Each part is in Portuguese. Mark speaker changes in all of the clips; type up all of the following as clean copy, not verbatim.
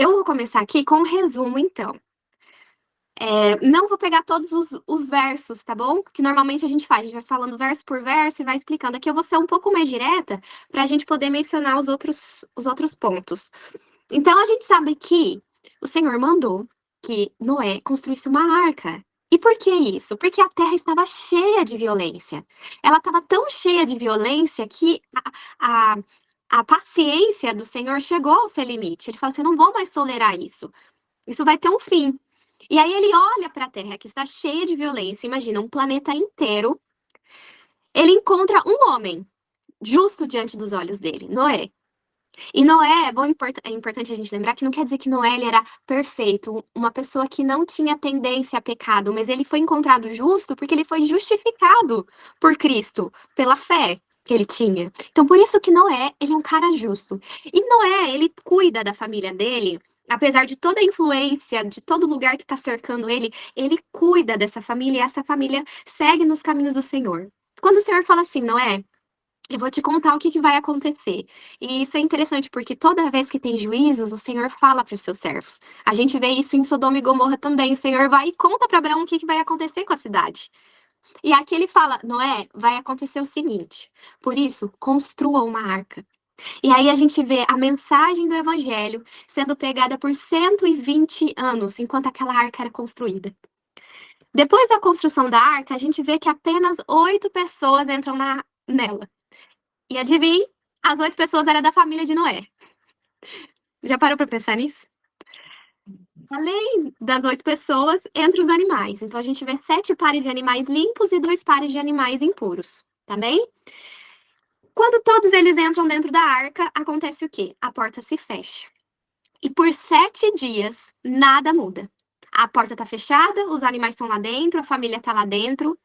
Speaker 1: Eu vou começar aqui com um resumo, então. Não vou pegar todos os versos, tá bom? Que normalmente a gente faz, a gente vai falando verso por verso e vai explicando. Aqui eu vou ser um pouco mais direta para a gente poder mencionar os outros pontos. Então a gente sabe que o Senhor mandou que Noé construísse uma arca. E por que isso? Porque a terra estava cheia de violência. Ela estava tão cheia de violência que a, a paciência do Senhor chegou ao seu limite. Ele falou assim: eu não vou mais tolerar isso. Isso vai ter um fim. E aí ele olha para a Terra, que está cheia de violência. Imagina, um planeta inteiro. Ele encontra um homem justo diante dos olhos dele, Noé. E Noé, é importante a gente lembrar que não quer dizer que Noé ele era perfeito, uma pessoa que não tinha tendência a pecado, mas ele foi encontrado justo porque ele foi justificado por Cristo, pela fé que ele tinha. Então, por isso que Noé, ele é um cara justo. E Noé, ele cuida da família dele, apesar de toda a influência, de todo lugar que está cercando ele cuida dessa família e essa família segue nos caminhos do Senhor. Quando o Senhor fala assim, Noé, eu vou te contar o que vai acontecer. E isso é interessante porque toda vez que tem juízos, o Senhor fala para os seus servos. A gente vê isso em Sodoma e Gomorra também. O Senhor vai e conta para Abraão o que vai acontecer com a cidade. E aqui ele fala: Noé, vai acontecer o seguinte. Por isso, construa uma arca. E aí a gente vê a mensagem do evangelho sendo pregada por 120 anos, enquanto aquela arca era construída. Depois da construção da arca, a gente vê que apenas 8 pessoas entram nela. E adivinhe, as 8 pessoas eram da família de Noé. Já parou para pensar nisso? Além das 8 pessoas, entre os animais. Então a gente vê 7 pares de animais limpos e 2 pares de animais impuros, tá bem? Quando todos eles entram dentro da arca, acontece o quê? A porta se fecha. E por 7 dias, nada muda. A porta tá fechada, os animais estão lá dentro, a família tá lá dentro,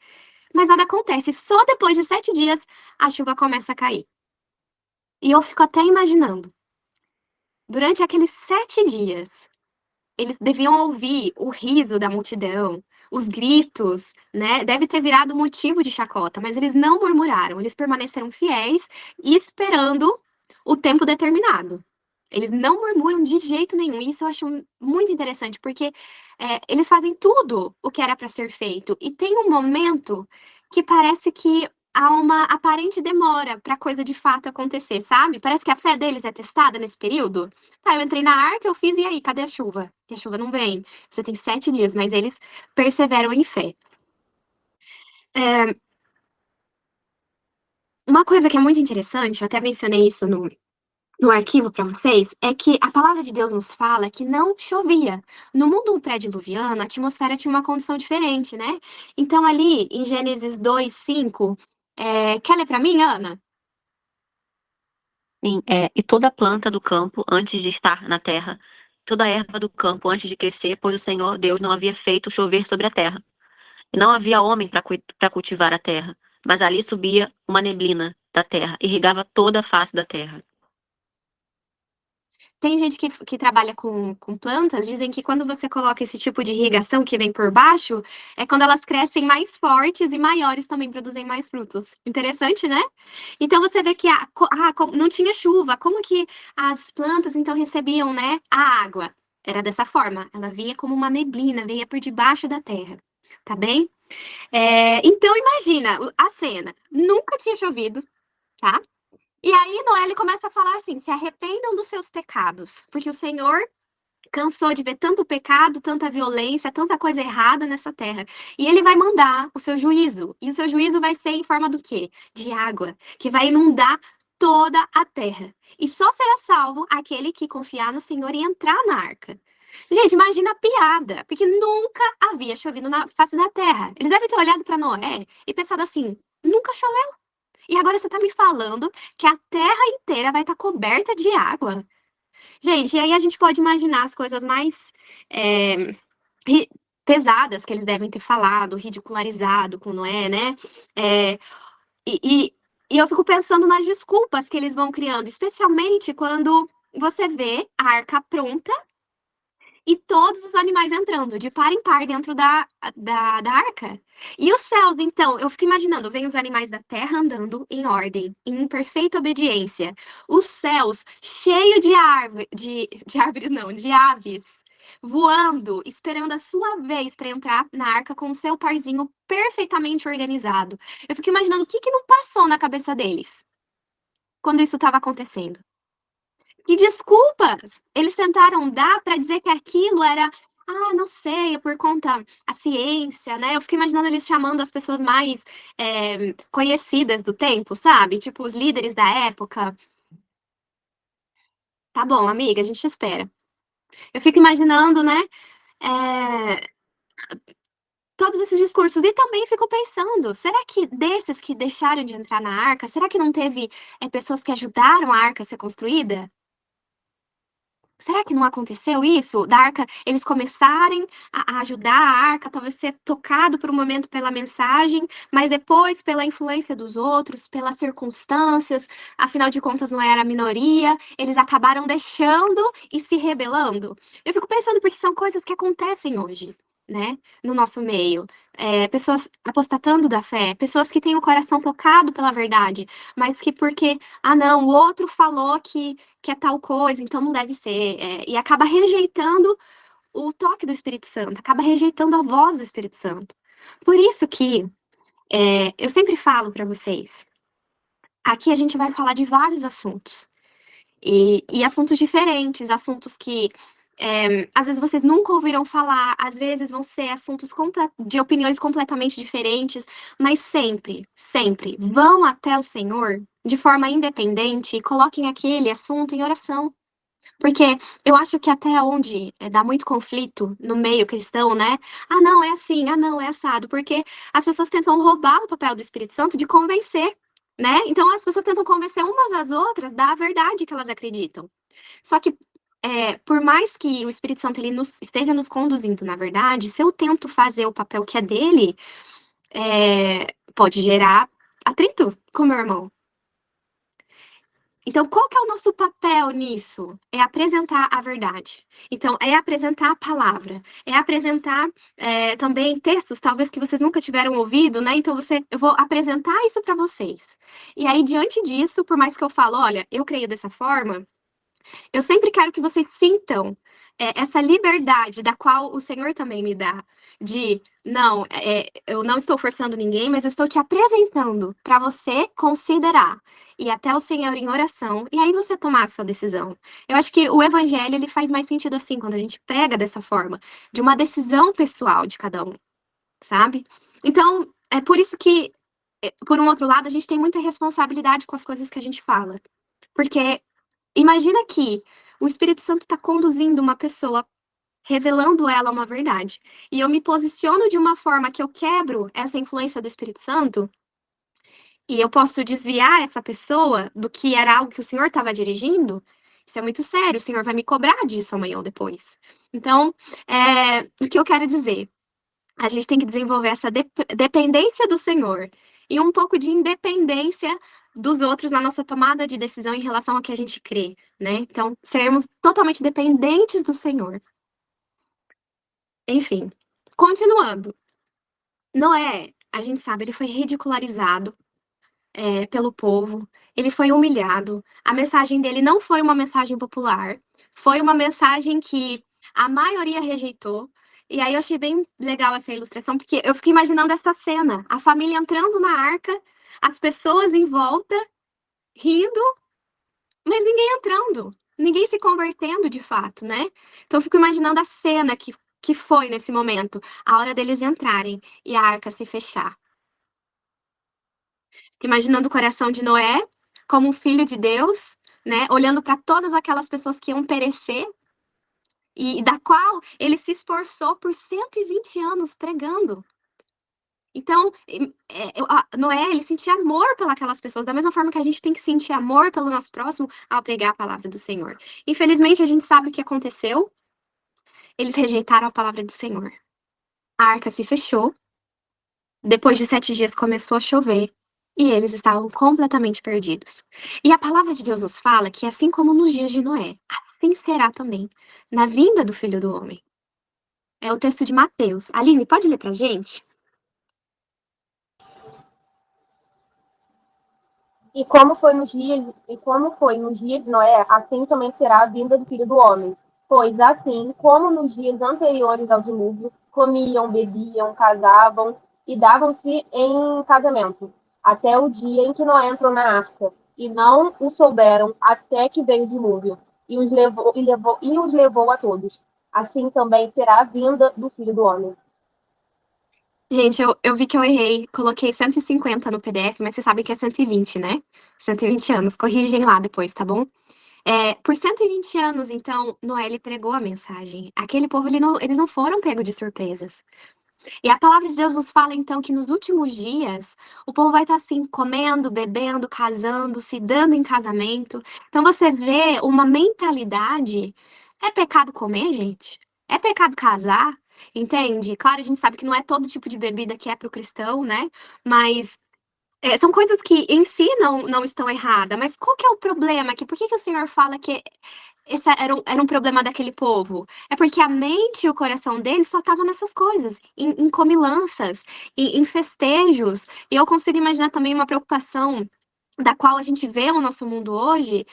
Speaker 1: mas nada acontece. Só depois de 7 dias, a chuva começa a cair. E eu fico até imaginando, durante aqueles 7 dias, eles deviam ouvir o riso da multidão, os gritos, né? Deve ter virado motivo de chacota, mas eles não murmuraram, eles permaneceram fiéis e esperando o tempo determinado. Eles não murmuram de jeito nenhum. Isso eu acho muito interessante, porque eles fazem tudo o que era para ser feito. E tem um momento que parece que há uma aparente demora para a coisa de fato acontecer, sabe? Parece que a fé deles é testada nesse período. Tá, eu entrei na arca, eu fiz, e aí, cadê a chuva? E a chuva não vem. Você tem 7 dias, mas eles perseveram em fé. É, uma coisa que é muito interessante, eu até mencionei isso no arquivo para vocês, é que a palavra de Deus nos fala que não chovia. No mundo pré-diluviano, a atmosfera tinha uma condição diferente, né? Então, ali em Gênesis 2:5, quer ler para mim, Ana?
Speaker 2: Sim, e toda planta do campo antes de estar na terra, toda erva do campo antes de crescer, pois o Senhor Deus não havia feito chover sobre a terra. E não havia homem para cultivar a terra, mas ali subia uma neblina da terra e regava toda a face da terra.
Speaker 1: Tem gente que trabalha com plantas, dizem que quando você coloca esse tipo de irrigação que vem por baixo, é quando elas crescem mais fortes e maiores também produzem mais frutos. Interessante, né? Então você vê que não tinha chuva, como que as plantas então recebiam, né, a água? Era dessa forma, ela vinha como uma neblina, vinha por debaixo da terra, tá bem? Então imagina a cena, nunca tinha chovido, tá? E aí Noé ele começa a falar assim: se arrependam dos seus pecados, porque o Senhor cansou de ver tanto pecado, tanta violência, tanta coisa errada nessa terra. E ele vai mandar o seu juízo. E o seu juízo vai ser em forma do quê? De água, que vai inundar toda a terra. E só será salvo aquele que confiar no Senhor e entrar na arca. Gente, imagina a piada, porque nunca havia chovido na face da terra. Eles devem ter olhado para Noé e pensado assim: nunca choveu. E agora você tá me falando que a terra inteira vai estar coberta de água. Gente, e aí a gente pode imaginar as coisas mais é, ri- pesadas que eles devem ter falado, ridicularizado com Noé, né? É, e, e, e eu fico pensando nas desculpas que eles vão criando, especialmente quando você vê a arca pronta e todos os animais entrando, de par em par, dentro da arca. E os céus, então, eu fico imaginando, vem os animais da terra andando em ordem, em perfeita obediência. Os céus cheios de árvores, de árvores não, de aves, voando, esperando a sua vez para entrar na arca com o seu parzinho perfeitamente organizado. Eu fico imaginando o que que não passou na cabeça deles quando isso estava acontecendo. Que desculpas eles tentaram dar para dizer que aquilo era, não sei, é por conta a ciência, né? Eu fico imaginando eles chamando as pessoas mais conhecidas do tempo, sabe? Tipo os líderes da época. Tá bom, amiga, a gente espera. Eu fico imaginando, né? é, Todos esses discursos. E também fico pensando, será que desses que deixaram de entrar na arca, será que não teve pessoas que ajudaram a arca a ser construída? Será que não aconteceu isso? Da arca, eles começarem a ajudar a arca, talvez ser tocado por um momento pela mensagem, mas depois, pela influência dos outros, pelas circunstâncias, afinal de contas não era a minoria, eles acabaram deixando e se rebelando. Eu fico pensando porque são coisas que acontecem hoje, né, no nosso meio. Pessoas apostatando da fé, pessoas que têm o coração tocado pela verdade, mas que porque, não, o outro falou que é tal coisa, então não deve ser. E acaba rejeitando o toque do Espírito Santo, acaba rejeitando a voz do Espírito Santo. Por isso que eu sempre falo para vocês, aqui a gente vai falar de vários assuntos. E assuntos diferentes, assuntos que às vezes vocês nunca ouviram falar, às vezes vão ser assuntos de opiniões completamente diferentes, mas sempre, sempre vão até o Senhor de forma independente e coloquem aquele assunto em oração. Porque eu acho que até onde dá muito conflito no meio cristão, né? Ah, não, é assim, não, é assado. Porque as pessoas tentam roubar o papel do Espírito Santo de convencer, né? Então as pessoas tentam convencer umas às outras da verdade que elas acreditam. Só que, por mais que o Espírito Santo ele esteja nos conduzindo, na verdade, se eu tento fazer o papel que é dele, pode gerar atrito com o meu irmão. Então, qual que é o nosso papel nisso? É apresentar a verdade. Então, é apresentar a palavra. É apresentar também textos, talvez que vocês nunca tiveram ouvido, né? Então, eu vou apresentar isso para vocês. E aí, diante disso, por mais que eu falo, olha, eu creio dessa forma, eu sempre quero que vocês sintam essa liberdade da qual o Senhor também me dá. De, não, eu não estou forçando ninguém, mas eu estou te apresentando para você considerar. E até o Senhor em oração, e aí você tomar a sua decisão. Eu acho que o evangelho ele faz mais sentido assim, quando a gente prega dessa forma, de uma decisão pessoal de cada um, sabe? Então, é por isso que, por um outro lado, a gente tem muita responsabilidade com as coisas que a gente fala. Porque imagina que o Espírito Santo está conduzindo uma pessoa, revelando ela uma verdade, e eu me posiciono de uma forma que eu quebro essa influência do Espírito Santo, e eu posso desviar essa pessoa do que era algo que o Senhor estava dirigindo. Isso é muito sério, o Senhor vai me cobrar disso amanhã ou depois. Então, o que eu quero dizer? A gente tem que desenvolver essa dependência do Senhor e um pouco de independência dos outros na nossa tomada de decisão em relação ao que a gente crê, né? Então, sermos totalmente dependentes do Senhor. Enfim, continuando. Noé, a gente sabe, ele foi ridicularizado pelo povo, ele foi humilhado. A mensagem dele não foi uma mensagem popular, foi uma mensagem que a maioria rejeitou. E aí eu achei bem legal essa ilustração, porque eu fiquei imaginando essa cena, a família entrando na arca, as pessoas em volta, rindo, mas ninguém entrando, ninguém se convertendo de fato, né? Então eu fico imaginando a cena que foi nesse momento, a hora deles entrarem e a arca se fechar. Imaginando o coração de Noé como um filho de Deus, né? Olhando para todas aquelas pessoas que iam perecer e da qual ele se esforçou por 120 anos pregando. Então, Noé, ele sentia amor pelas pessoas, da mesma forma que a gente tem que sentir amor pelo nosso próximo ao pregar a palavra do Senhor. Infelizmente, a gente sabe o que aconteceu. Eles rejeitaram a palavra do Senhor. A arca se fechou. Depois de 7 dias começou a chover e eles estavam completamente perdidos. E a palavra de Deus nos fala que assim como nos dias de Noé, assim será também na vinda do Filho do Homem. É o texto de Mateus. Aline, pode ler pra gente?
Speaker 3: E como foi nos dias de Noé, assim também será a vinda do Filho do Homem. Pois assim, como nos dias anteriores ao dilúvio, comiam, bebiam, casavam e davam-se em casamento, até o dia em que Noé entrou na arca, e não o souberam até que veio o dilúvio, e os levou a todos. Assim também será a vinda do Filho do Homem.
Speaker 1: Gente, eu vi que eu errei. Coloquei 150 no PDF, mas você sabe que é 120, né? 120 anos. Corrigem lá depois, tá bom? Por 120 anos, então, Noé ele pregou a mensagem. Aquele povo, eles não foram pegos de surpresas. E a palavra de Deus nos fala, então, que nos últimos dias o povo vai estar assim, comendo, bebendo, casando, se dando em casamento. Então você vê uma mentalidade. É pecado comer, gente? É pecado casar? Entende? Claro, a gente sabe que não é todo tipo de bebida que é para o cristão, né? Mas são coisas que em si não estão erradas. Mas qual que é o problema aqui? Por que que o Senhor fala que esse era um problema daquele povo? É porque a mente e o coração deles só estavam nessas coisas, em comilanças, em festejos. E eu consigo imaginar também uma preocupação da qual a gente vê no nosso mundo hoje,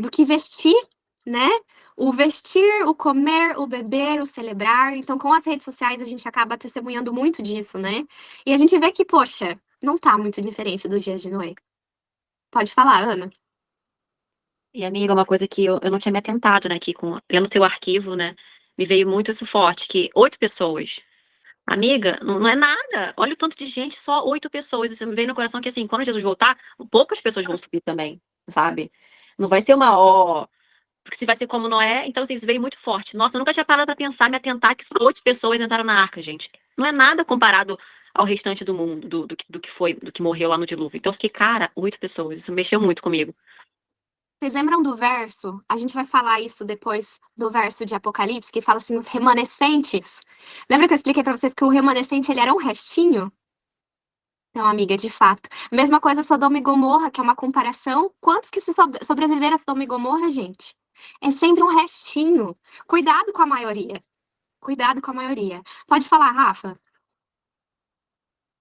Speaker 1: do que vestir, né? O vestir, o comer, o beber, o celebrar. Então, com as redes sociais, a gente acaba testemunhando muito disso, né? E a gente vê que, poxa, não tá muito diferente do dia de Noé. Pode falar, Ana.
Speaker 2: E, amiga, uma coisa que eu não tinha me atentado, né, lendo seu arquivo, né, me veio muito isso forte, que 8 pessoas. Amiga, não é nada. Olha o tanto de gente, só 8 pessoas. Isso me veio no coração que, assim, quando Jesus voltar, poucas pessoas vão subir também, sabe? Não vai ser uma, ó, porque se vai ser como Noé, então assim, isso veio muito forte. Nossa, eu nunca tinha parado pra pensar, me atentar que só 8 pessoas entraram na arca, gente. Não é nada comparado ao restante do mundo, do que morreu lá no dilúvio. Então eu fiquei, cara, 8 pessoas. Isso mexeu muito comigo.
Speaker 1: Vocês lembram do verso? A gente vai falar isso depois do verso de Apocalipse, que fala assim, os remanescentes. Lembra que eu expliquei pra vocês que o remanescente ele era um restinho? Não, amiga, de fato. Mesma coisa Sodoma e Gomorra, que é uma comparação. Quantos que sobreviveram a Sodoma e Gomorra, gente? É sempre um restinho. Cuidado com a maioria. Cuidado com a maioria. Pode falar, Rafa?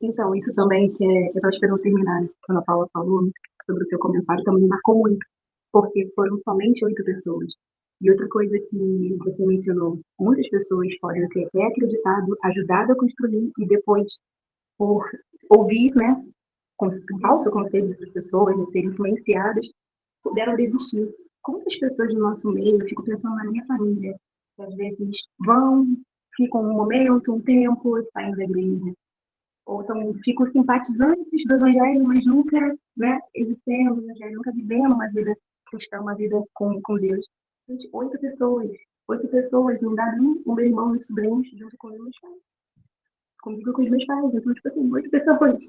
Speaker 4: Então, isso também que eu estava esperando terminar, quando a Paula falou sobre o seu comentário, também me marcou muito, porque foram somente 8 pessoas. E outra coisa que você mencionou, muitas pessoas podem ter até acreditado, ajudado a construir e depois, por ouvir, né, um falso conselho dessas pessoas, de serem influenciadas, puderam desistir. Quantas pessoas do nosso meio, eu fico pensando na minha família, que às vezes vão, ficam um momento, um tempo, saem da igreja, ou então ficam simpatizantes do evangelho, mas nunca, né, exercendo o evangelho, nunca vivendo uma vida cristã, uma vida com Deus. Gente, 8 pessoas, 8 pessoas, não dá nem o meu irmão e os sobrinhos junto com os meus pais, comigo com os meus pais, então, tipo assim, 8 pessoas.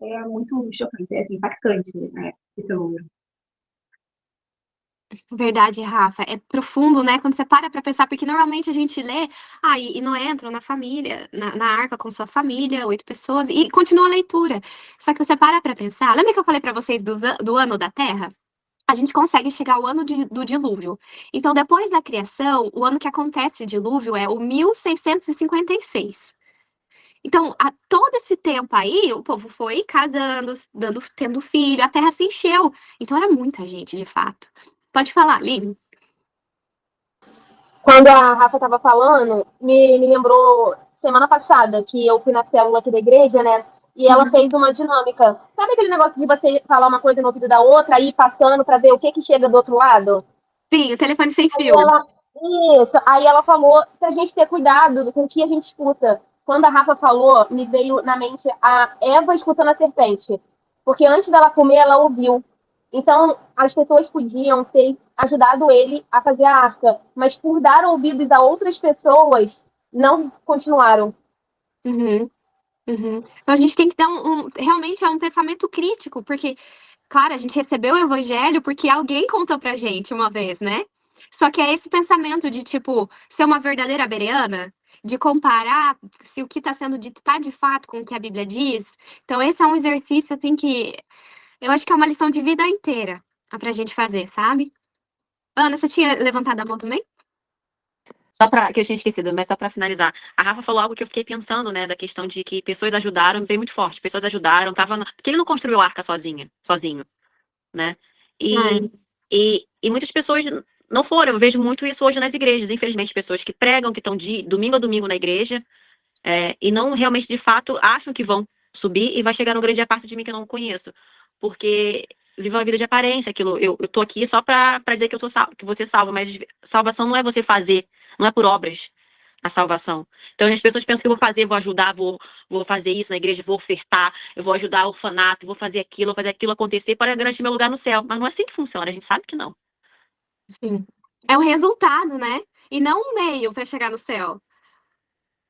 Speaker 4: É muito chocante, é assim, impactante, né, esse número.
Speaker 1: Verdade, Rafa. É profundo, né? Quando você para pra pensar, porque normalmente a gente lê, e não entram na família, na arca com sua família, 8 pessoas, e continua a leitura. Só que você para pra pensar. Lembra que eu falei pra vocês do ano da Terra? A gente consegue chegar ao ano do dilúvio. Então, depois da criação, o ano que acontece o dilúvio é o 1656. Então, a todo esse tempo aí, o povo foi casando, tendo filho, a terra se encheu. Então, era muita gente, de fato. Pode falar, Lili.
Speaker 3: Quando a Rafa estava falando, me lembrou semana passada que eu fui na célula aqui da igreja, né? E ela fez uma dinâmica. Sabe aquele negócio de você falar uma coisa no ouvido da outra, aí passando para ver o que que chega do outro lado?
Speaker 1: Sim, o telefone sem
Speaker 3: Aí
Speaker 1: fio.
Speaker 3: ela, isso, aí ela falou pra gente ter cuidado com o que a gente escuta. Quando a Rafa falou, me veio na mente a Eva escutando a serpente. Porque antes dela comer, ela ouviu. Então, as pessoas podiam ter ajudado ele a fazer a arca, mas por dar ouvidos a outras pessoas, não continuaram.
Speaker 1: Uhum, uhum. Então, a gente tem que dar realmente é um pensamento crítico, porque, claro, a gente recebeu o evangelho porque alguém contou pra gente uma vez, né? Só que é esse pensamento de, tipo, ser uma verdadeira bereana, de comparar se o que está sendo dito tá de fato com o que a Bíblia diz. Então, esse é um exercício, eu acho que é uma lição de vida inteira pra gente fazer, sabe? Ana, você tinha levantado a mão também?
Speaker 2: Só para que eu tinha esquecido, mas só para finalizar. A Rafa falou algo que eu fiquei pensando, né, da questão de que pessoas ajudaram, veio muito forte. Pessoas ajudaram, porque ele não construiu a arca sozinho, né? E,
Speaker 1: É,
Speaker 2: e muitas pessoas não foram. Eu vejo muito isso hoje nas igrejas, infelizmente, pessoas que pregam, que estão de domingo a domingo na igreja, e não realmente, de fato, acham que vão subir e vai chegar uma grande parte de mim que eu não conheço. Porque vive uma vida de aparência, aquilo. Eu tô aqui só pra dizer que eu sou que você salva, mas salvação não é você fazer, não é por obras a salvação. Então as pessoas pensam que eu vou fazer, vou ajudar, vou fazer isso na igreja, vou ofertar, eu vou ajudar o orfanato, vou fazer aquilo acontecer para garantir meu lugar no céu. Mas não é assim que funciona, a gente sabe que não.
Speaker 1: sim. É o resultado, né? E não o meio para chegar no céu.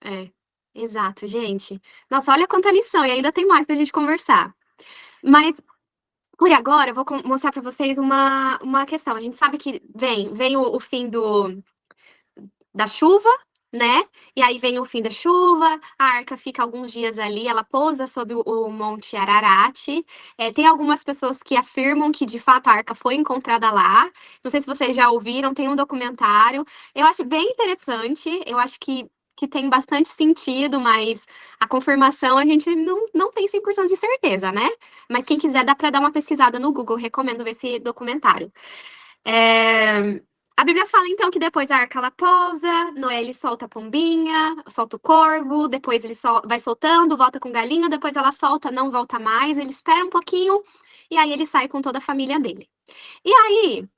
Speaker 1: É, exato, gente. Nossa, olha quanta lição, e ainda tem mais pra gente conversar. Mas por agora, eu vou mostrar pra vocês uma questão. A gente sabe que vem o fim da chuva, né? E aí vem o fim da chuva, a arca fica alguns dias ali, ela pousa sobre o Monte Ararat. Tem algumas pessoas que afirmam que de fato a arca foi encontrada lá. Não sei se vocês já ouviram, tem um documentário. Eu acho bem interessante, eu acho que tem bastante sentido, mas a confirmação a gente não tem 100% de certeza, né? Mas quem quiser dá para dar uma pesquisada no Google, recomendo ver esse documentário. É, A Bíblia fala então que depois a arca ela posa, Noé ele solta a pombinha, solta o corvo, depois ele vai soltando, volta com o galinho, depois ela solta, não volta mais, ele espera um pouquinho e aí ele sai com toda a família dele. E aí,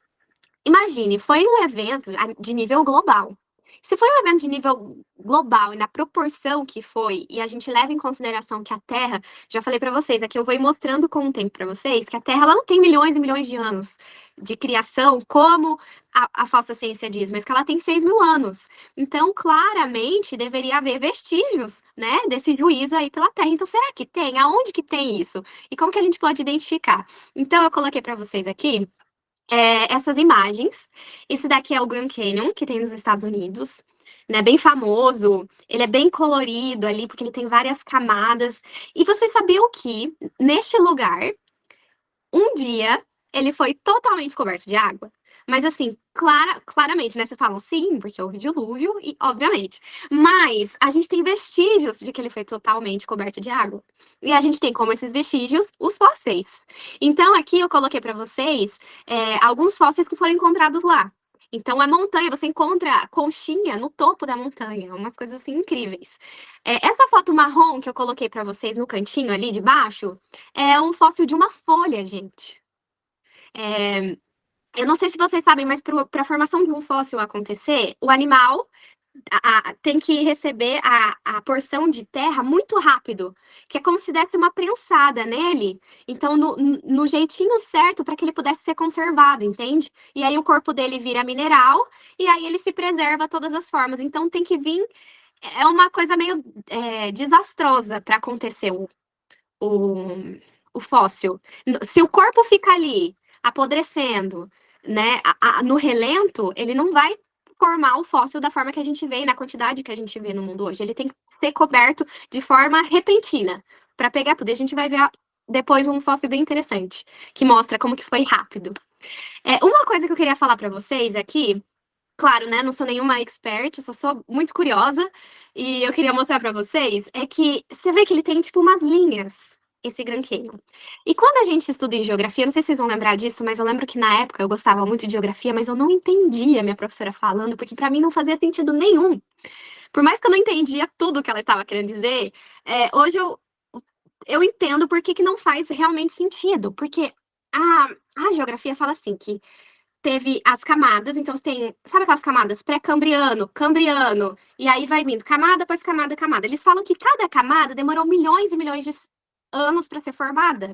Speaker 1: imagine, foi um evento de nível global. Se foi um evento de nível global e na proporção que foi, e a gente leva em consideração que a Terra, já falei pra vocês, aqui eu vou ir mostrando com o tempo pra vocês, que a Terra ela não tem milhões e milhões de anos de criação, como a falsa ciência diz, mas que ela tem 6.000 anos. Então, claramente, deveria haver vestígios, né, desse juízo aí pela Terra. Então, será que tem? Aonde que tem isso? E como que a gente pode identificar? Então, eu coloquei pra vocês aqui essas imagens. Esse daqui é o Grand Canyon, que tem nos Estados Unidos, né? Bem famoso. Ele é bem colorido ali, porque ele tem várias camadas. E vocês sabiam que, neste lugar, um dia ele foi totalmente coberto de água? Mas assim, claramente, né? Você fala, sim, porque houve dilúvio, e obviamente. Mas a gente tem vestígios de que ele foi totalmente coberto de água. E a gente tem como esses vestígios os fósseis. Então, aqui eu coloquei para vocês alguns fósseis que foram encontrados lá. Então, é montanha, você encontra conchinha no topo da montanha, umas coisas assim incríveis. Essa foto marrom que eu coloquei para vocês no cantinho ali de baixo é um fóssil de uma folha, gente. É, eu não sei se vocês sabem, mas para a formação de um fóssil acontecer, o animal tem que receber a porção de terra muito rápido, que é como se desse uma prensada nele, então no jeitinho certo para que ele pudesse ser conservado, entende? E aí o corpo dele vira mineral e aí ele se preserva de todas as formas. Então tem que vir, é uma coisa meio desastrosa para acontecer o, o fóssil. Se o corpo fica ali apodrecendo, né, no relento, ele não vai formar o fóssil da forma que a gente vê e na quantidade que a gente vê no mundo hoje. Ele tem que ser coberto de forma repentina para pegar tudo. E a gente vai ver depois um fóssil bem interessante que mostra como que foi rápido. Uma coisa que eu queria falar para vocês aqui, claro, né, não sou nenhuma expert, só sou muito curiosa e eu queria mostrar para vocês é que você vê que ele tem tipo umas linhas, esse Grand Canyon. E quando a gente estuda em geografia, não sei se vocês vão lembrar disso, mas eu lembro que na época eu gostava muito de geografia, mas eu não entendia a minha professora falando, porque para mim não fazia sentido nenhum. Por mais que eu não entendia tudo que ela estava querendo dizer, hoje eu entendo por que que não faz realmente sentido, porque a geografia fala assim que teve as camadas, então você tem, sabe aquelas camadas pré-cambriano, cambriano, e aí vai vindo camada após camada, camada. Eles falam que cada camada demorou milhões e milhões de anos para ser formada.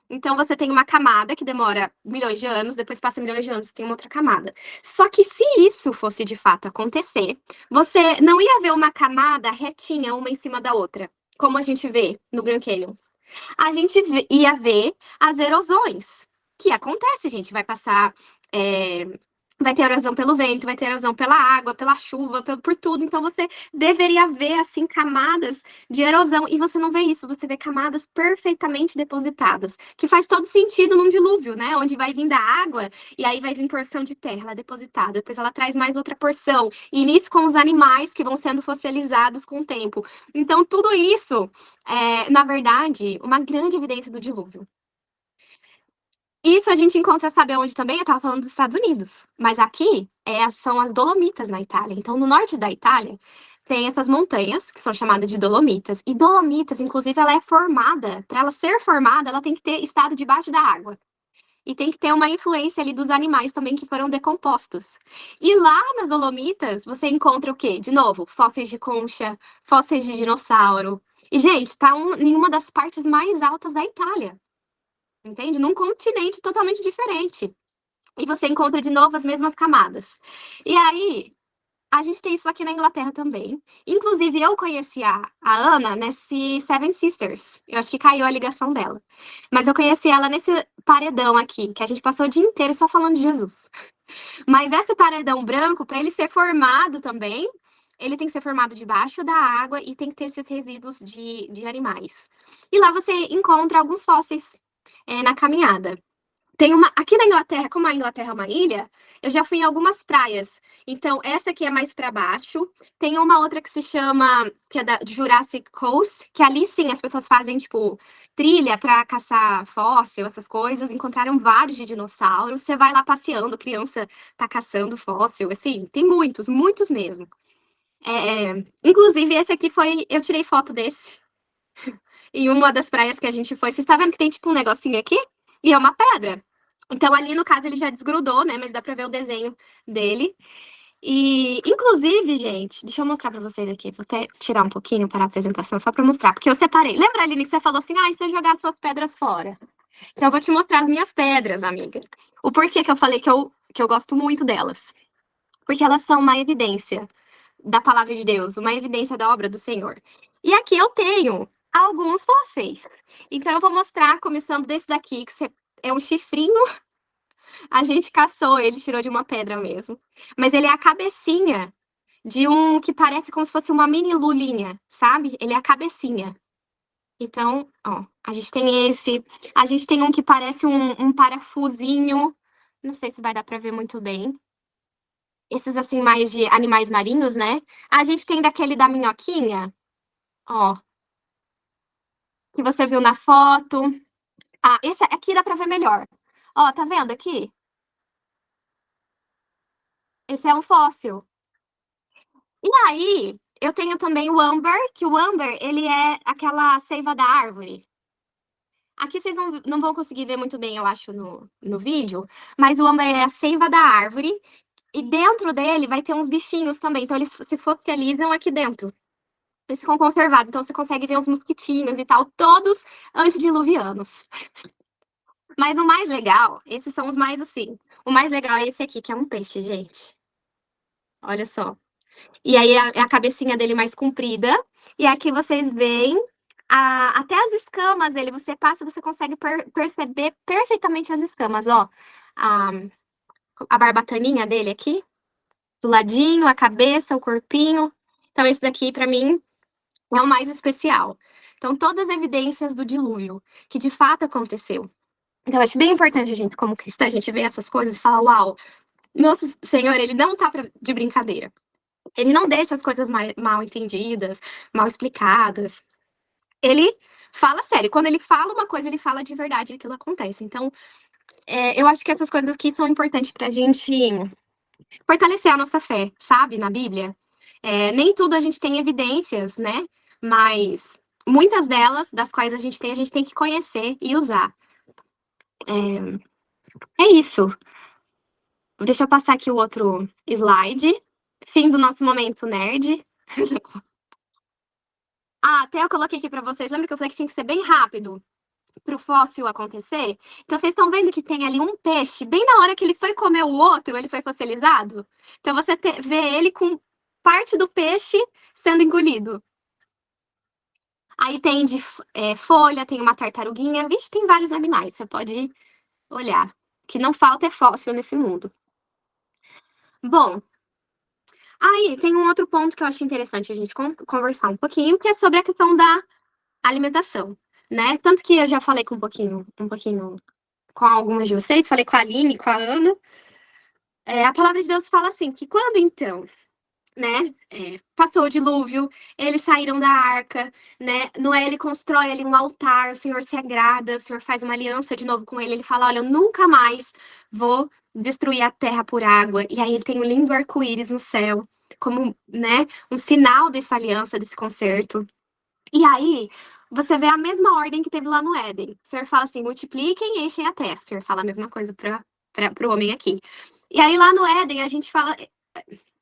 Speaker 1: Então você tem uma camada que demora milhões de anos, depois passa milhões de anos, tem uma outra camada. Só que se isso fosse de fato acontecer, você não ia ver uma camada retinha uma em cima da outra, como a gente vê no Grand Canyon. A gente ia ver as erosões, que acontece, gente. Vai passar vai ter erosão pelo vento, vai ter erosão pela água, pela chuva, por tudo. Então você deveria ver assim camadas de erosão e você não vê isso, você vê camadas perfeitamente depositadas, que faz todo sentido num dilúvio, né? Onde vai vir da água e aí vai vir porção de terra, ela é depositada, depois ela traz mais outra porção. E nisso com os animais que vão sendo fossilizados com o tempo. Então tudo isso é, na verdade, uma grande evidência do dilúvio. Isso a gente encontra, sabe onde também? Eu tava falando dos Estados Unidos. Mas aqui são as Dolomitas na Itália. Então, no norte da Itália, tem essas montanhas, que são chamadas de Dolomitas. E Dolomitas, inclusive, ela é formada. Para ela ser formada, ela tem que ter estado debaixo da água. E tem que ter uma influência ali dos animais também que foram decompostos. E lá nas Dolomitas, você encontra o quê? De novo, fósseis de concha, fósseis de dinossauro. E, gente, tá em uma das partes mais altas da Itália. Entende? Num continente totalmente diferente. E você encontra de novo as mesmas camadas. E aí, a gente tem isso aqui na Inglaterra também. Inclusive, eu conheci a Ana nesse Seven Sisters. Eu acho que caiu a ligação dela. Mas eu conheci ela nesse paredão aqui, que a gente passou o dia inteiro só falando de Jesus. Mas esse paredão branco, para ele ser formado também, ele tem que ser formado debaixo da água e tem que ter esses resíduos de animais. E lá você encontra alguns fósseis na caminhada. Tem uma. Aqui na Inglaterra, como a Inglaterra é uma ilha, eu já fui em algumas praias. Então, essa aqui é mais para baixo. Tem uma outra que se chama, que é da Jurassic Coast, que ali sim as pessoas fazem, tipo, trilha para caçar fóssil, essas coisas. Encontraram vários de dinossauros. Você vai lá passeando, criança tá caçando fóssil, assim, tem muitos, muitos mesmo. Inclusive, esse aqui foi. Eu tirei foto desse em uma das praias que a gente foi. Você está vendo que tem, tipo, um negocinho aqui? E é uma pedra. Então, ali, no caso, ele já desgrudou, né? Mas dá pra ver o desenho dele. E, inclusive, gente, deixa eu mostrar pra vocês aqui. Vou até tirar um pouquinho para a apresentação, só pra mostrar. Porque eu separei. Lembra, Aline, que você falou assim, e se eu jogar suas pedras fora? Então, eu vou te mostrar as minhas pedras, amiga. O porquê que eu falei que eu gosto muito delas. Porque elas são uma evidência da palavra de Deus, uma evidência da obra do Senhor. E aqui eu tenho alguns fósseis. Então, eu vou mostrar, começando desse daqui, que é um chifrinho. A gente caçou, ele tirou de uma pedra mesmo. Mas ele é a cabecinha de um que parece como se fosse uma mini lulinha, sabe? Ele é a cabecinha. Então, ó, a gente tem esse. A gente tem um que parece um parafusinho. Não sei se vai dar pra ver muito bem. Esses, assim, mais de animais marinhos, né? A gente tem daquele da minhoquinha, ó, que você viu na foto. Ah, esse aqui dá pra ver melhor. Ó, tá vendo aqui? Esse é um fóssil. E aí, eu tenho também o âmbar, que o âmbar, ele é aquela seiva da árvore. Aqui vocês não vão conseguir ver muito bem, eu acho, no vídeo, mas o âmbar é a seiva da árvore, e dentro dele vai ter uns bichinhos também, então eles se fossiilizam aqui dentro. Eles ficam conservados, então você consegue ver os mosquitinhos e tal, todos antediluvianos. Mas o mais legal, esses são os mais assim, o mais legal é esse aqui, que é um peixe, gente. Olha só. E aí a cabecinha dele mais comprida. E aqui vocês veem até as escamas dele. Você passa, você consegue perceber perfeitamente as escamas, ó. A, a barbataninha dele aqui, do ladinho, a cabeça, o corpinho. Então, esse daqui, pra mim, é o mais especial. Então, todas as evidências do dilúvio, que de fato aconteceu. Então, eu acho bem importante a gente, como cristã, a gente ver essas coisas e falar, uau, nosso Senhor, ele não tá de brincadeira. Ele não deixa as coisas mal entendidas, mal explicadas. Ele fala sério. Quando ele fala uma coisa, ele fala de verdade e aquilo acontece. Então, eu acho que essas coisas aqui são importantes pra gente fortalecer a nossa fé, sabe? Na Bíblia. Nem tudo a gente tem evidências, né? Mas muitas delas, das quais a gente tem que conhecer e usar. É isso. Deixa eu passar aqui o outro slide. Fim do nosso momento nerd. Ah, até eu coloquei aqui pra vocês. Lembra que eu falei que tinha que ser bem rápido pro fóssil acontecer? Então, vocês estão vendo que tem ali um peixe, bem na hora que ele foi comer o outro, ele foi fossilizado? Então, você vê ele com parte do peixe sendo engolido. Aí tem de folha, tem uma tartaruguinha. Vixe, tem vários animais. Você pode olhar. O que não falta é fóssil nesse mundo. Bom, aí tem um outro ponto que eu acho interessante a gente conversar um pouquinho, que é sobre a questão da alimentação, né? Tanto que eu já falei com um pouquinho com algumas de vocês, falei com a Aline, com a Ana. A palavra de Deus fala assim, que quando então, né, passou o dilúvio, eles saíram da arca, né, Noé, ele constrói ali um altar, o Senhor se agrada, o Senhor faz uma aliança de novo com ele fala, olha, eu nunca mais vou destruir a terra por água, e aí ele tem um lindo arco-íris no céu, como, né, um sinal dessa aliança, desse concerto. E aí, você vê a mesma ordem que teve lá no Éden. O Senhor fala assim, multipliquem e enchem a terra. O Senhor fala a mesma coisa para o homem aqui. E aí, lá no Éden, a gente fala,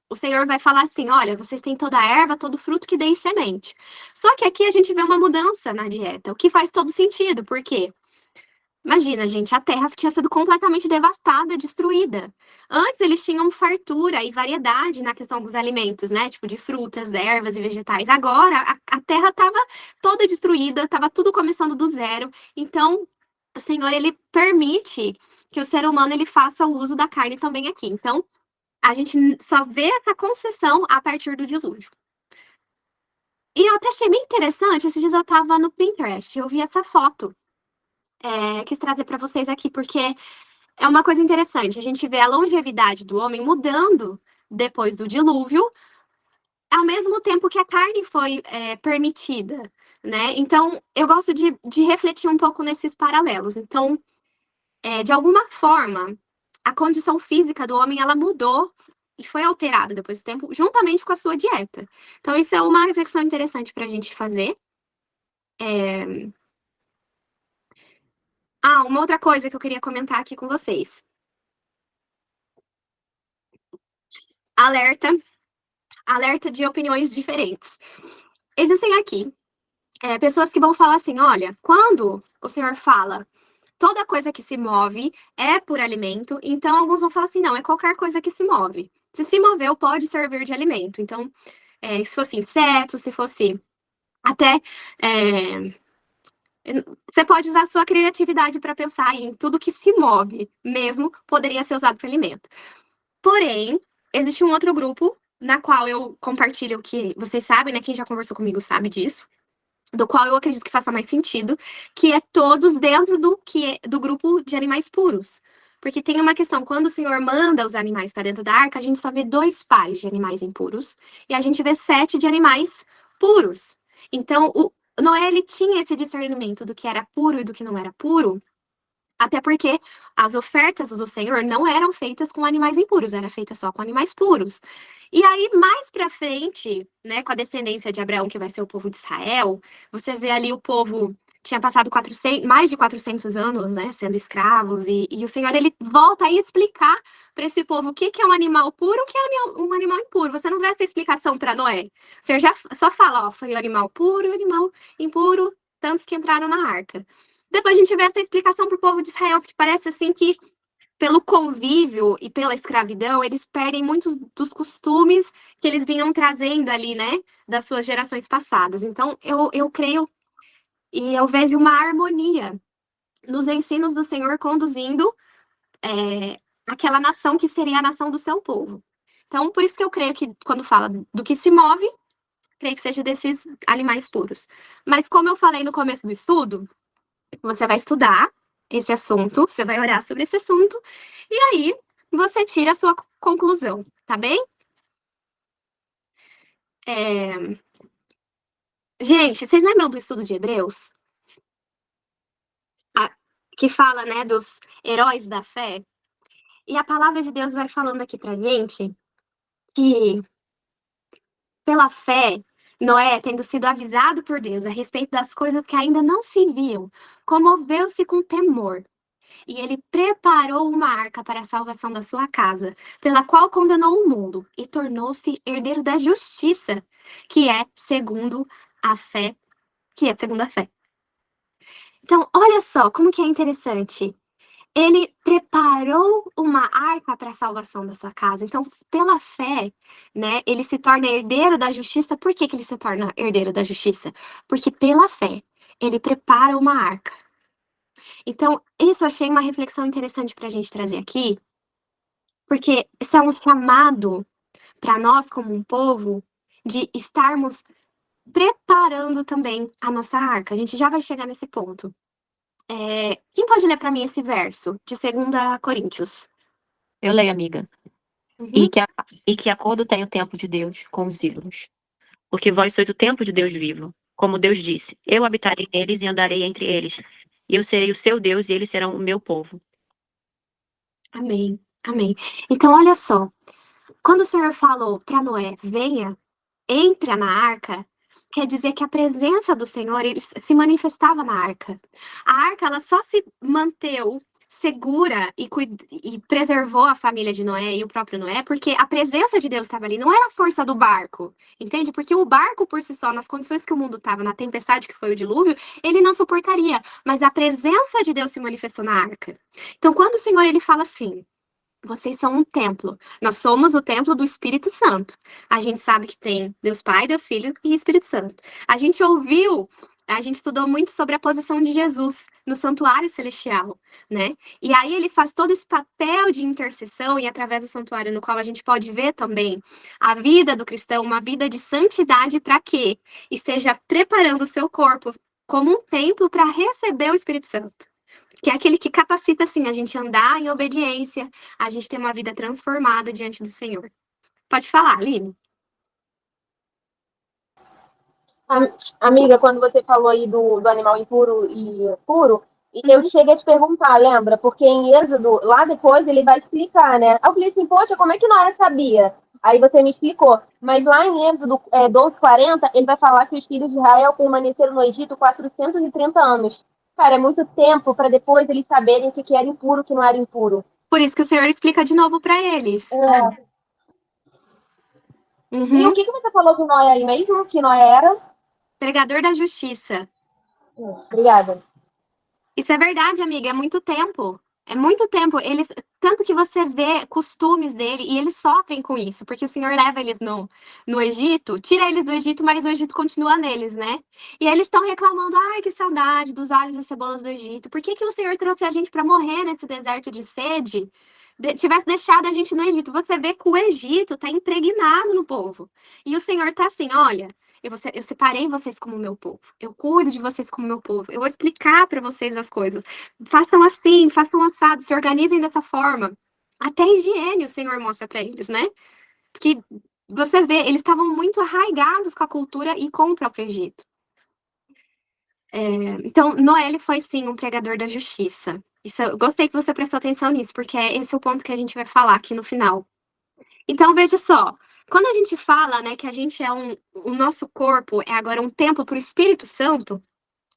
Speaker 1: o Senhor vai falar assim: olha, vocês têm toda a erva, todo fruto que dê semente. Só que aqui a gente vê uma mudança na dieta, o que faz todo sentido, porque imagina, gente, a terra tinha sido completamente devastada, destruída. Antes eles tinham fartura e variedade na questão dos alimentos, né? Tipo de frutas, ervas e vegetais. Agora a terra estava toda destruída, estava tudo começando do zero. Então, o Senhor ele permite que o ser humano ele faça o uso da carne também aqui. Então, a gente só vê essa concessão a partir do dilúvio. E eu até achei bem interessante, esses dias eu tava no Pinterest, eu vi essa foto. Quis trazer para vocês aqui, porque é uma coisa interessante. A gente vê a longevidade do homem mudando depois do dilúvio, ao mesmo tempo que a carne foi permitida, né? Então, eu gosto de refletir um pouco nesses paralelos. Então, de alguma forma, a condição física do homem, ela mudou e foi alterada depois do tempo, juntamente com a sua dieta. Então, isso é uma reflexão interessante para a gente fazer. Uma outra coisa que eu queria comentar aqui com vocês. Alerta, alerta de opiniões diferentes. Existem aqui pessoas que vão falar assim: olha, quando o senhor fala toda coisa que se move é por alimento, então alguns vão falar assim: não, é qualquer coisa que se move. Se moveu, pode servir de alimento. Então, se fosse inseto, se fosse até. Você pode usar a sua criatividade para pensar em tudo que se move, mesmo poderia ser usado para alimento. Porém, existe um outro grupo na qual eu compartilho o que vocês sabem, né? Quem já conversou comigo sabe disso, do qual eu acredito que faça mais sentido, que é todos dentro do grupo de animais puros. Porque tem uma questão, quando o Senhor manda os animais para dentro da arca, a gente só vê 2 pares de animais impuros e a gente vê 7 de animais puros. Então, o Noé ele tinha esse discernimento do que era puro e do que não era puro, até porque as ofertas do Senhor não eram feitas com animais impuros, era feita só com animais puros. E aí, mais pra frente, né, com a descendência de Abraão, que vai ser o povo de Israel, você vê ali o povo tinha passado mais de 400 anos, né, sendo escravos, e o Senhor, ele volta a explicar para esse povo o que é um animal puro, o que é um animal impuro. Você não vê essa explicação para Noé. O Senhor já só fala, ó, foi o animal puro e o animal impuro, tantos que entraram na arca. Depois a gente vê essa explicação para o povo de Israel, porque parece assim que, pelo convívio e pela escravidão, eles perdem muitos dos costumes que eles vinham trazendo ali, né, das suas gerações passadas. Então, eu creio e eu vejo uma harmonia nos ensinos do Senhor conduzindo aquela nação que seria a nação do seu povo. Então, por isso que eu creio que, quando fala do que se move, creio que seja desses animais puros. Mas, como eu falei no começo do estudo, você vai estudar esse assunto, você vai orar sobre esse assunto, e aí você tira a sua conclusão, tá bem? Gente, vocês lembram do estudo de Hebreus? Que fala, né, dos heróis da fé? E a palavra de Deus vai falando aqui pra gente que, pela fé, Noé, tendo sido avisado por Deus a respeito das coisas que ainda não se viam, comoveu-se com temor. E ele preparou uma arca para a salvação da sua casa, pela qual condenou o mundo e tornou-se herdeiro da justiça, que é segundo a fé, que é segundo a fé. Então, olha só como que é interessante. Ele preparou uma arca para a salvação da sua casa. Então, pela fé, né, ele se torna herdeiro da justiça. Por que que ele se torna herdeiro da justiça? Porque pela fé, ele prepara uma arca. Então, isso eu achei uma reflexão interessante para a gente trazer aqui, Porque esse é um chamado para nós, como um povo, de estarmos preparando também a nossa arca. A gente já vai chegar nesse ponto. Quem pode ler para mim esse verso de 2 Coríntios?
Speaker 2: Eu leio, amiga.
Speaker 1: Uhum.
Speaker 2: E que acordo tem o tempo de Deus com os ídolos? Porque vós sois o templo de Deus vivo. Como Deus disse, eu habitarei neles e andarei entre eles. E eu serei o seu Deus e eles serão o meu povo.
Speaker 1: Amém. Amém. Então, olha só. Quando o Senhor falou para Noé, venha, entra na arca, quer dizer que a presença do Senhor ele se manifestava na arca. A arca ela só se manteve segura e preservou a família de Noé e o próprio Noé, porque a presença de Deus estava ali, não era a força do barco, entende? Porque o barco por si só, nas condições que o mundo estava, na tempestade que foi o dilúvio, ele não suportaria, mas a presença de Deus se manifestou na arca. Então, quando o Senhor ele fala assim, vocês são um templo. Nós somos o templo do Espírito Santo. A gente sabe que tem Deus Pai, Deus Filho e Espírito Santo. A gente estudou muito sobre a posição de Jesus no santuário celestial, né? E aí ele faz todo esse papel de intercessão e através do santuário no qual a gente pode ver também a vida do cristão, uma vida de santidade para quê? E seja preparando o seu corpo como um templo para receber o Espírito Santo. Que é aquele que capacita, assim, a gente andar em obediência, a gente ter uma vida transformada diante do Senhor. Pode falar, Aline.
Speaker 3: Amiga, quando você falou aí do animal impuro e puro, e eu cheguei a te perguntar, lembra? Porque em Êxodo, lá depois, ele vai explicar, né? Aí eu falei assim, poxa, como é que Noé sabia? Aí você me explicou. Mas lá em Êxodo 12:40, ele vai falar que os filhos de Israel permaneceram no Egito 430 anos. Cara, é muito tempo para depois eles saberem o que era impuro e o que não era impuro.
Speaker 1: Por isso que o Senhor explica de novo para eles.
Speaker 3: É. E o
Speaker 1: Uhum.
Speaker 3: que você falou do Noé aí mesmo? Que Noé era?
Speaker 1: Pregador da justiça.
Speaker 3: Obrigada.
Speaker 1: Isso é verdade, amiga, é muito tempo. É muito tempo. Tanto que você vê costumes dele e eles sofrem com isso, porque o Senhor leva eles no Egito, tira eles do Egito, mas o Egito continua neles, né? E aí eles estão reclamando, ai, que saudade dos alhos e cebolas do Egito. Por que que o Senhor trouxe a gente para morrer nesse deserto de sede? Tivesse deixado a gente no Egito. Você vê que o Egito tá impregnado no povo. E o Senhor tá assim, olha, eu separei vocês como meu povo. Eu cuido de vocês como meu povo. Eu vou explicar para vocês as coisas. Façam assim, façam assado, se organizem dessa forma. Até a higiene o Senhor mostra para eles, né? Porque você vê, eles estavam muito arraigados com a cultura e com o próprio Egito. Então, Noé ele foi sim um pregador da justiça. Eu gostei que você prestou atenção nisso, porque esse é o ponto que a gente vai falar aqui no final. Então, veja só, quando a gente fala, né, que a gente o nosso corpo é agora um templo para o Espírito Santo,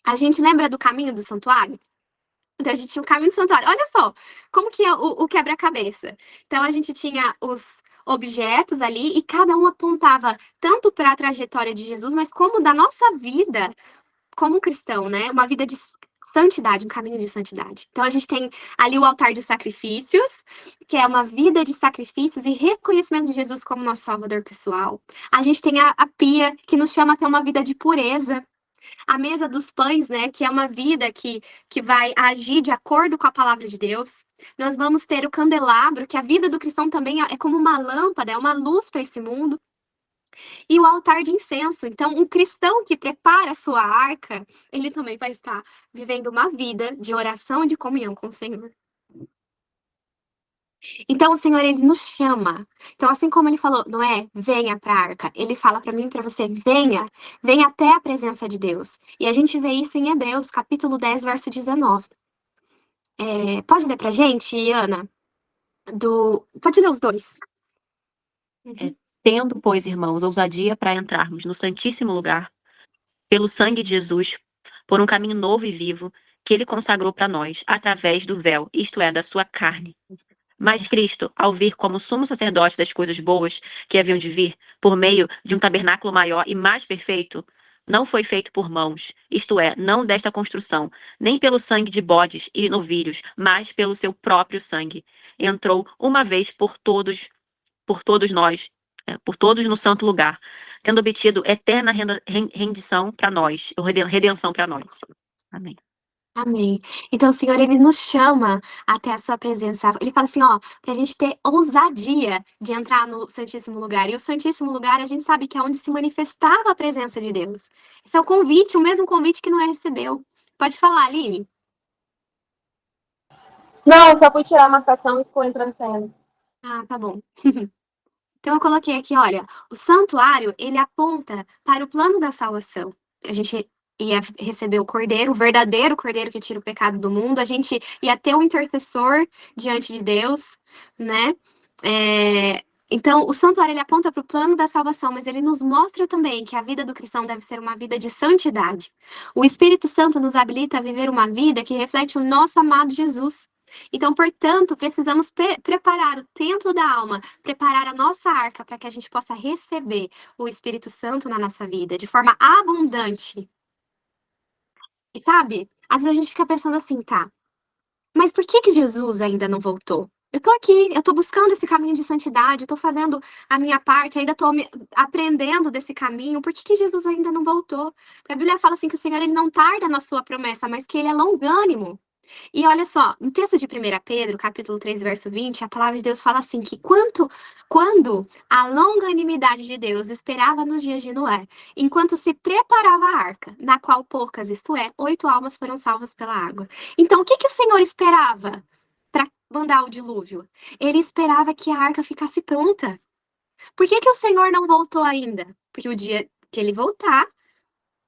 Speaker 1: a gente lembra do caminho do santuário? Então, a gente tinha o caminho do santuário. Olha só, como que é o quebra-cabeça. Então, a gente tinha os objetos ali e cada um apontava tanto para a trajetória de Jesus, mas como da nossa vida como cristão, né? Uma vida de santidade, um caminho de santidade. Então a gente tem ali o altar de sacrifícios, que é uma vida de sacrifícios e reconhecimento de Jesus como nosso Salvador pessoal. A gente tem a pia, que nos chama a ter uma vida de pureza. A mesa dos pães, né, que é uma vida que vai agir de acordo com a palavra de Deus. Nós vamos ter o candelabro, que a vida do cristão também é como uma lâmpada, é uma luz para esse mundo. E o altar de incenso. Então, um cristão que prepara a sua arca, ele também vai estar vivendo uma vida de oração e de comunhão com o Senhor. Então, o Senhor, ele nos chama. Então, assim como ele falou, não é? Venha para a arca. Ele fala para mim e para você, venha até a presença de Deus. E a gente vê isso em Hebreus, capítulo 10, verso 19. Pode ler pra gente, Ana? Pode ler os dois.
Speaker 2: É, tendo, pois, irmãos, ousadia para entrarmos no Santíssimo Lugar, pelo sangue de Jesus, por um caminho novo e vivo, que ele consagrou para nós, através do véu, isto é, da sua carne. Mas Cristo, ao vir como sumo sacerdote das coisas boas que haviam de vir, por meio de um tabernáculo maior e mais perfeito, não foi feito por mãos, isto é, não desta construção, nem pelo sangue de bodes e novilhos, mas pelo seu próprio sangue. Entrou uma vez por todos nós, por todos no santo lugar, tendo obtido eterna rendição para nós, ou redenção para nós. Amém.
Speaker 1: Amém. Então, o Senhor, ele nos chama até a sua presença. Ele fala assim, ó, pra gente ter ousadia de entrar no Santíssimo Lugar. E o Santíssimo Lugar, a gente sabe que é onde se manifestava a presença de Deus. Esse é o convite, o mesmo convite que Noé recebeu. Pode falar, Aline?
Speaker 3: Não, só fui tirar a marcação e ficou entrando cena.
Speaker 1: Ah, tá bom. Então, eu coloquei aqui, olha, o santuário, ele aponta para o plano da salvação. A gente ia receber o Cordeiro, o verdadeiro Cordeiro que tira o pecado do mundo. A gente ia ter um intercessor diante de Deus, né? Então, o santuário, ele aponta para o plano da salvação, mas ele nos mostra também que a vida do cristão deve ser uma vida de santidade. O Espírito Santo nos habilita a viver uma vida que reflete o nosso amado Jesus. Então, portanto, precisamos preparar o templo da alma, preparar a nossa arca para que a gente possa receber o Espírito Santo na nossa vida de forma abundante. E sabe, às vezes a gente fica pensando assim, tá, mas por que Jesus ainda não voltou? Eu tô aqui, eu tô buscando esse caminho de santidade, eu tô fazendo a minha parte, ainda tô aprendendo desse caminho, por que Jesus ainda não voltou? Porque a Bíblia fala assim que o Senhor, ele não tarda na sua promessa, mas que ele é longânimo. E olha só, no texto de 1 Pedro, capítulo 3, verso 20, a palavra de Deus fala assim que quando a longanimidade de Deus esperava nos dias de Noé, enquanto se preparava a arca, na qual poucas, isto é, 8 almas foram salvas pela água. Então, o que o Senhor esperava para mandar o dilúvio? Ele esperava que a arca ficasse pronta. Por que o Senhor não voltou ainda? Porque o dia que ele voltar,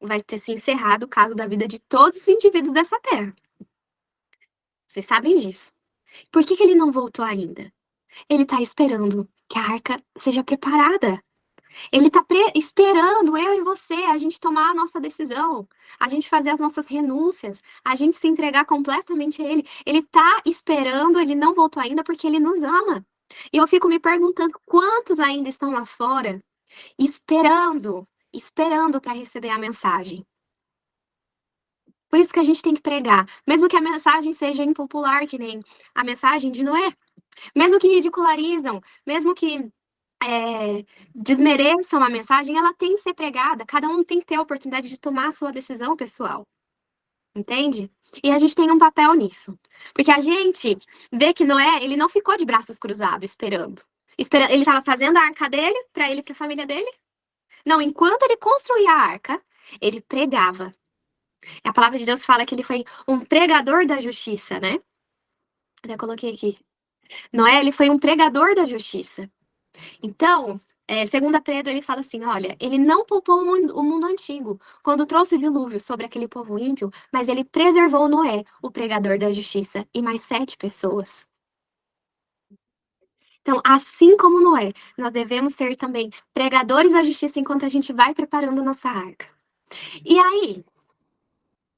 Speaker 1: vai ter se encerrado o caso da vida de todos os indivíduos dessa terra. Vocês sabem disso. Por que ele não voltou ainda? Ele tá esperando que a arca seja preparada. Ele tá esperando eu e você, a gente tomar a nossa decisão, a gente fazer as nossas renúncias, a gente se entregar completamente a ele. Ele tá esperando, ele não voltou ainda porque ele nos ama. E eu fico me perguntando quantos ainda estão lá fora esperando para receber a mensagem. Por isso que a gente tem que pregar, mesmo que a mensagem seja impopular, que nem a mensagem de Noé. Mesmo que ridicularizam, mesmo que desmereçam a mensagem, ela tem que ser pregada. Cada um tem que ter a oportunidade de tomar a sua decisão pessoal. Entende? E a gente tem um papel nisso. Porque a gente vê que Noé, ele não ficou de braços cruzados esperando. Ele estava fazendo a arca dele, para ele e para a família dele. Não, enquanto ele construía a arca, ele pregava. A palavra de Deus fala que ele foi um pregador da justiça, né? Eu coloquei aqui. Noé, ele foi um pregador da justiça. Então, segundo Pedro, ele fala assim, olha, ele não poupou o mundo antigo, quando trouxe o dilúvio sobre aquele povo ímpio, mas ele preservou Noé, o pregador da justiça, e mais 7 pessoas. Então, assim como Noé, nós devemos ser também pregadores da justiça enquanto a gente vai preparando nossa arca. E aí,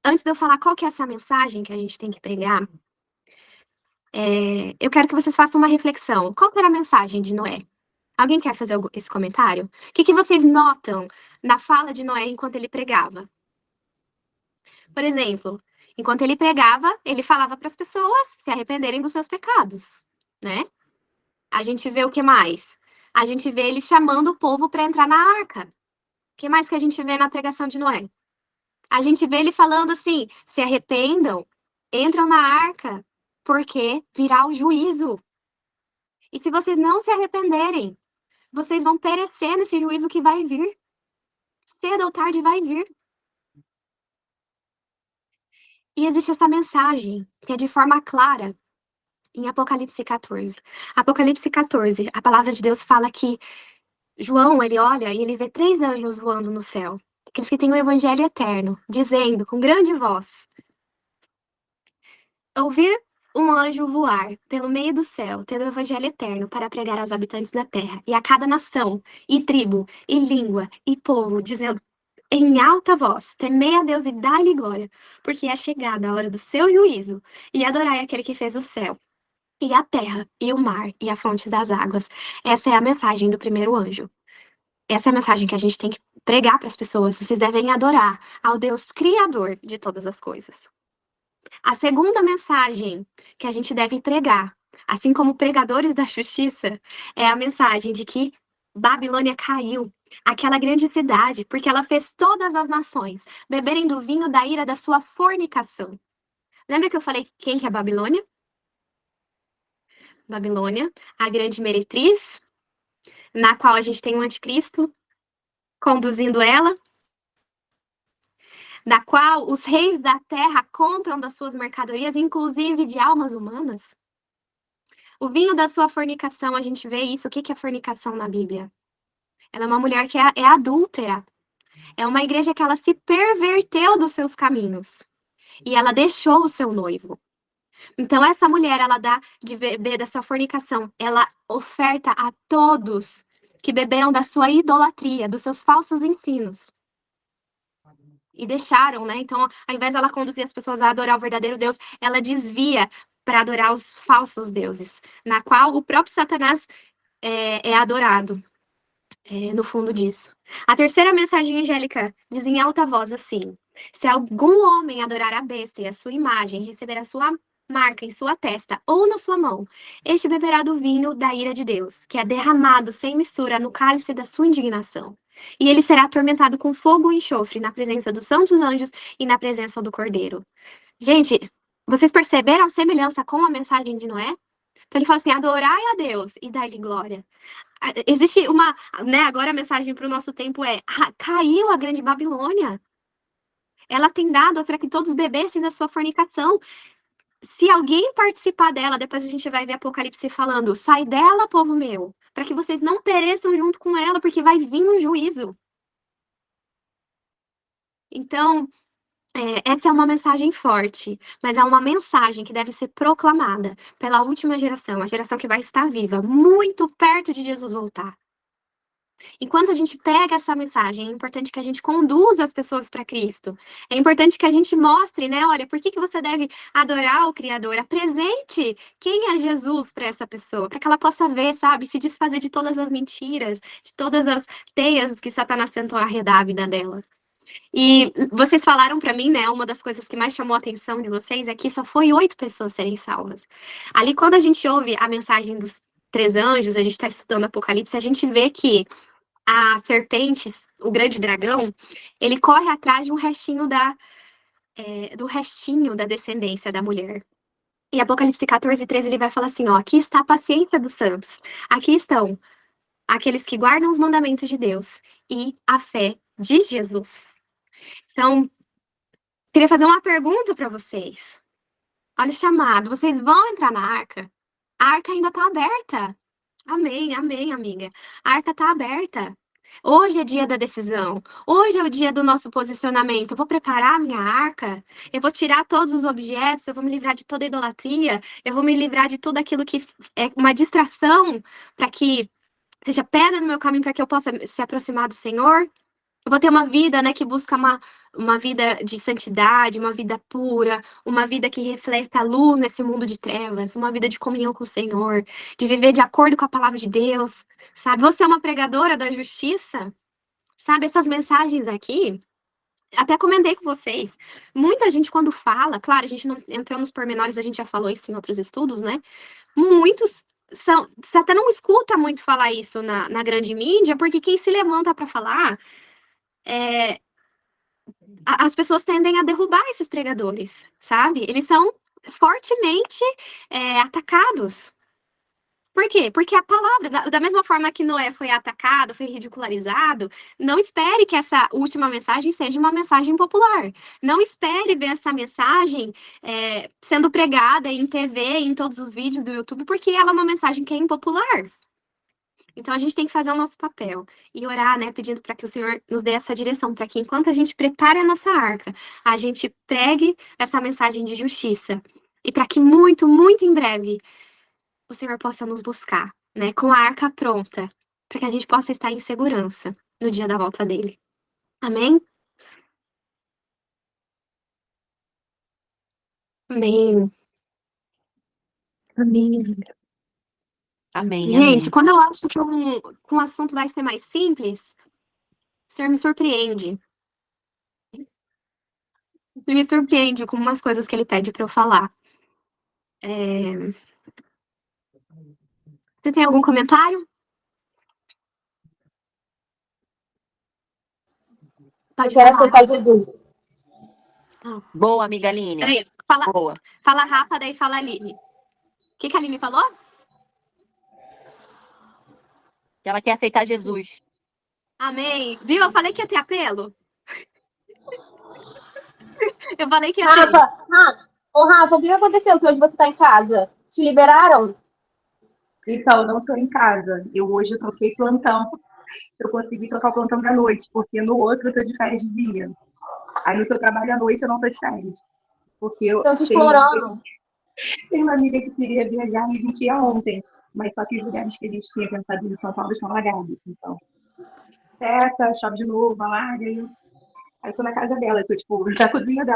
Speaker 1: antes de eu falar qual que é essa mensagem que a gente tem que pregar, eu quero que vocês façam uma reflexão. Qual que era a mensagem de Noé? Alguém quer fazer esse comentário? O que vocês notam na fala de Noé enquanto ele pregava? Por exemplo, enquanto ele pregava, ele falava para as pessoas se arrependerem dos seus pecados, né? A gente vê o que mais? A gente vê ele chamando o povo para entrar na arca. O que mais que a gente vê na pregação de Noé? A gente vê ele falando assim: se arrependam, entram na arca, porque virá o juízo. E se vocês não se arrependerem, vocês vão perecer nesse juízo que vai vir. Cedo ou tarde vai vir. E existe essa mensagem, que é de forma clara, em Apocalipse 14. Apocalipse 14, a palavra de Deus fala que João, ele olha e ele vê 3 anjos voando no céu. Aqueles que têm o evangelho eterno, dizendo com grande voz: ouvir um anjo voar pelo meio do céu, tendo o evangelho eterno para pregar aos habitantes da terra, e a cada nação, e tribo, e língua, e povo, dizendo em alta voz: temei a Deus e dai-lhe glória, porque é chegada a hora do seu juízo, e adorai aquele que fez o céu, e a terra, e o mar, e a fonte das águas. Essa é a mensagem do primeiro anjo. Essa é a mensagem que a gente tem que pregar para as pessoas. Vocês devem adorar ao Deus Criador de todas as coisas. A segunda mensagem que a gente deve pregar, assim como pregadores da justiça, é a mensagem de que Babilônia caiu, aquela grande cidade, porque ela fez todas as nações beberem do vinho da ira da sua fornicação. Lembra que eu falei quem que é Babilônia? Babilônia, a grande meretriz, na qual a gente tem um anticristo conduzindo ela, da qual os reis da terra compram das suas mercadorias, inclusive de almas humanas. O vinho da sua fornicação, a gente vê isso. O que é fornicação na Bíblia? Ela é uma mulher que é adúltera. É uma igreja que ela se perverteu dos seus caminhos. E ela deixou o seu noivo. Então, essa mulher, ela dá de beber da sua fornicação. Ela oferta a todos que beberam da sua idolatria, dos seus falsos ensinos. E deixaram, né? Então, ao invés dela conduzir as pessoas a adorar o verdadeiro Deus, ela desvia para adorar os falsos deuses, na qual o próprio Satanás é adorado. No fundo disso. A terceira mensagem angélica diz em alta voz assim: se algum homem adorar a besta e a sua imagem, receber a sua marca em sua testa ou na sua mão, este beberá do vinho da ira de Deus, que é derramado sem mistura no cálice da sua indignação. E ele será atormentado com fogo e enxofre na presença dos santos anjos e na presença do Cordeiro. Gente, vocês perceberam a semelhança com a mensagem de Noé? Então ele fala assim: adorai a Deus e dai-lhe glória. Existe uma, né, agora a mensagem para o nosso tempo é: caiu a grande Babilônia. Ela tem dado para que todos bebessem da sua fornicação. Se alguém participar dela, depois a gente vai ver Apocalipse falando: sai dela, povo meu, para que vocês não pereçam junto com ela, porque vai vir um juízo. Então, essa é uma mensagem forte, mas é uma mensagem que deve ser proclamada pela última geração, a geração que vai estar viva, muito perto de Jesus voltar. Enquanto a gente pega essa mensagem, é importante que a gente conduza as pessoas para Cristo. É importante que a gente mostre, né? Olha, por que você deve adorar o Criador? Apresente quem é Jesus para essa pessoa, para que ela possa ver, sabe? Se desfazer de todas as mentiras, de todas as teias que Satanás tentou arredar a vida dela. E vocês falaram para mim, né? Uma das coisas que mais chamou a atenção de vocês é que só foi 8 pessoas serem salvas. Ali, quando a gente ouve a mensagem dos 3 anjos, a gente está estudando Apocalipse, a gente vê que a serpente, o grande dragão, ele corre atrás de um restinho do restinho da descendência da mulher. E Apocalipse 14:13 ele vai falar assim, ó: aqui está a paciência dos santos, aqui estão aqueles que guardam os mandamentos de Deus e a fé de Jesus. Então, queria fazer uma pergunta para vocês. Olha o chamado, vocês vão entrar na arca? A arca ainda está aberta. Amém, amém, amiga. A arca está aberta. Hoje é dia da decisão. Hoje é o dia do nosso posicionamento. Eu vou preparar a minha arca. Eu vou tirar todos os objetos. Eu vou me livrar de toda idolatria. Eu vou me livrar de tudo aquilo que é uma distração para que seja pedra no meu caminho para que eu possa se aproximar do Senhor. Eu vou ter uma vida, né, que busca uma vida de santidade, uma vida pura, uma vida que refleta a luz nesse mundo de trevas, uma vida de comunhão com o Senhor, de viver de acordo com a palavra de Deus, sabe? Você é uma pregadora da justiça, sabe? Essas mensagens aqui, até comentei com vocês. Muita gente, quando fala, claro, a gente não entrou nos pormenores, a gente já falou isso em outros estudos, né? Muitos são. Você até não escuta muito falar isso na grande mídia, porque quem se levanta para falar. As pessoas tendem a derrubar esses pregadores, sabe? Eles são fortemente atacados. Por quê? Porque a palavra, da mesma forma que Noé foi atacado, foi ridicularizado, não espere que essa última mensagem seja uma mensagem popular. Não espere ver essa mensagem sendo pregada em TV, em todos os vídeos do YouTube, porque ela é uma mensagem que é impopular. Então a gente tem que fazer o nosso papel e orar, né, pedindo para que o Senhor nos dê essa direção, para que enquanto a gente prepara a nossa arca, a gente pregue essa mensagem de justiça e para que muito, muito em breve o Senhor possa nos buscar, né, com a arca pronta, para que a gente possa estar em segurança no dia da volta dele. Amém? Amém. Amém.
Speaker 2: Amém,
Speaker 1: Gente,
Speaker 2: amém.
Speaker 1: quando eu acho que um assunto vai ser mais simples, o Senhor me surpreende. Ele me surpreende com umas coisas que ele pede para eu falar. Você tem algum comentário?
Speaker 3: Eu
Speaker 1: Pode
Speaker 3: quero
Speaker 1: falar.
Speaker 3: aceitar Jesus.
Speaker 2: Boa, amiga Aline.
Speaker 1: Peraí,
Speaker 2: Boa.
Speaker 1: Fala Rafa, daí fala Aline. O que a Aline falou?
Speaker 2: Que ela quer aceitar Jesus.
Speaker 1: Amém. Viu? Eu falei que ia ter apelo. Eu falei que ia ter.
Speaker 3: Rafa, o que aconteceu que hoje você tá em casa? Te liberaram?
Speaker 4: Então, eu não estou em casa. Hoje eu troquei plantão. Eu consegui trocar o plantão da noite, porque no outro eu estou de férias de dia. Aí no que eu trabalho à noite eu não estou de férias. Porque eu
Speaker 3: Estão te
Speaker 4: tenho uma amiga,
Speaker 3: explorando.
Speaker 4: tenho uma amiga que queria viajar e a gente ia ontem. Mas só que os lugares que a gente tinha pensado em São Paulo estão alagados. Então, fecha, chove de novo, alaga. Aí eu tô na casa dela, eu tô tipo, na cozinha dela.